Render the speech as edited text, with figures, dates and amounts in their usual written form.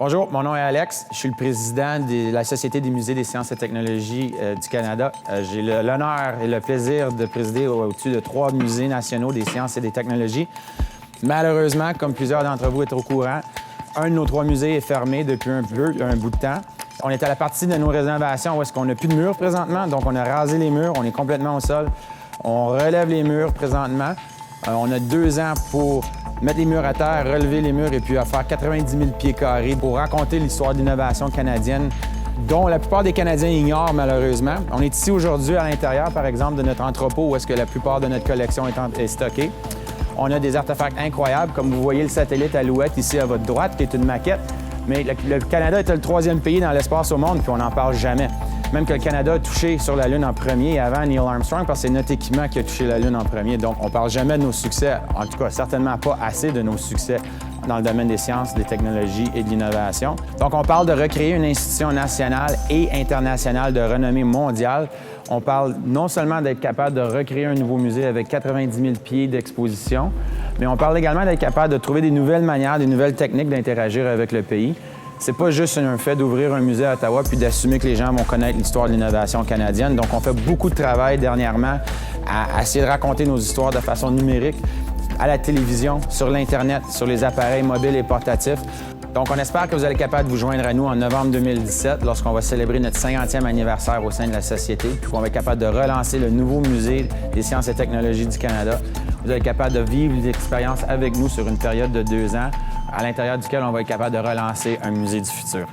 Bonjour, mon nom est Alex. Je suis le président de la Société des musées des sciences et technologies du Canada. J'ai l'honneur et le plaisir de présider au-dessus de 3 musées nationaux des sciences et des technologies. Malheureusement, comme plusieurs d'entre vous êtes au courant, un de nos 3 musées est fermé depuis un bout de temps. On est à la partie de nos rénovations où est-ce qu'on n'a plus de murs présentement, donc on a rasé les murs, on est complètement au sol. On relève les murs présentement. On a 2 ans pour mettre les murs à terre, relever les murs et puis à faire 90 000 pieds carrés pour raconter l'histoire de l'innovation canadienne dont la plupart des Canadiens ignorent malheureusement. On est ici aujourd'hui à l'intérieur, par exemple, de notre entrepôt où est-ce que la plupart de notre collection est stockée. On a des artefacts incroyables, comme vous voyez le satellite Alouette ici à votre droite, qui est une maquette. Mais le Canada était le 3e pays dans l'espace au monde, puis on n'en parle jamais. Même que le Canada a touché sur la Lune en premier avant Neil Armstrong, parce que c'est notre équipement qui a touché la Lune en premier. Donc, on ne parle jamais de nos succès, en tout cas, certainement pas assez de nos succès dans le domaine des sciences, des technologies et de l'innovation. Donc, on parle de recréer une institution nationale et internationale de renommée mondiale. On parle non seulement d'être capable de recréer un nouveau musée avec 90 000 pieds d'exposition, mais on parle également d'être capable de trouver des nouvelles manières, des nouvelles techniques d'interagir avec le pays. C'est pas juste un fait d'ouvrir un musée à Ottawa puis d'assumer que les gens vont connaître l'histoire de l'innovation canadienne. Donc, on fait beaucoup de travail dernièrement à essayer de raconter nos histoires de façon numérique, à la télévision, sur l'Internet, sur les appareils mobiles et portatifs. Donc, on espère que vous allez être capable de vous joindre à nous en novembre 2017 lorsqu'on va célébrer notre 50e anniversaire au sein de la Société, puis qu'on va être capable de relancer le nouveau musée des sciences et technologies du Canada. Vous allez être capable de vivre l'expérience avec nous sur une période de 2 ans, à l'intérieur duquel on va être capable de relancer un musée du futur.